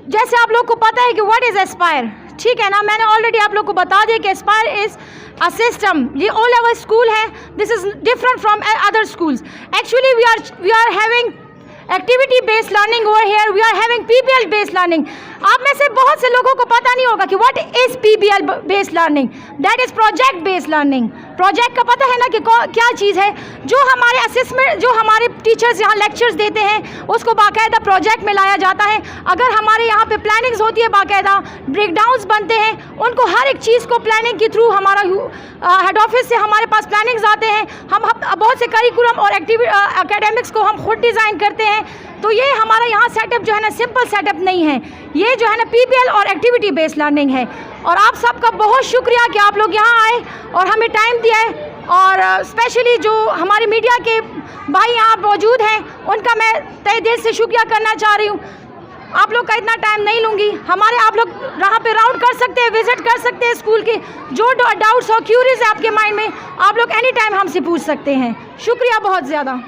जैसे आप लोग को पता है कि व्हाट इज़ एस्पायर, ठीक है ना, मैंने ऑलरेडी आप लोग को बता दिया कि एस्पायर इज़ अ सिस्टम, ये ओ लेवल स्कूल है, this is different from other schools. Actually we are having activity based learning over here, we are having PBL based learning. आप में से बहुत से लोगों को पता नहीं होगा कि what is PBL based learning, that is project based learning. Project का पता है ना कि क्या चीज़ है, जो हमारे असेसमेंट, जो हमारे टीचर्स यहाँ लेक्चर्स देते हैं उसको बाकायदा प्रोजेक्ट में लाया जाता है। अगर हमारे यहाँ पे प्लानिंग्स होती है, बाकायदा ब्रेकडाउन्स बनते हैं, उनको हर एक चीज़ को प्लानिंग के थ्रू हमारा हेड ऑफिस से हमारे पास प्लानिंग्स आते हैं। हम बहुत से करिकुलम और एकेडमिक्स को हम खुद डिज़ाइन करते हैं। तो ये हमारा यहाँ सेटअप जो है ना सिंपल सेटअप नहीं है, ये जो है ना पीबीएल और एक्टिविटी बेस्ड लर्निंग है। और आप सबका बहुत शुक्रिया कि आप लोग यहाँ आए और हमें टाइम दिया है। और स्पेशली जो हमारे मीडिया के भाई यहाँ मौजूद हैं, उनका मैं तहे दिल से शुक्रिया करना चाह रही हूँ। आप लोग का इतना टाइम नहीं लूँगी, हमारे आप लोग यहाँ पे राउंड कर सकते हैं, विजिट कर सकते हैं स्कूल के। जो डाउट्स और क्यूरीज है आपके माइंड में, आप लोग एनी टाइम हमसे पूछ सकते हैं। शुक्रिया बहुत ज़्यादा।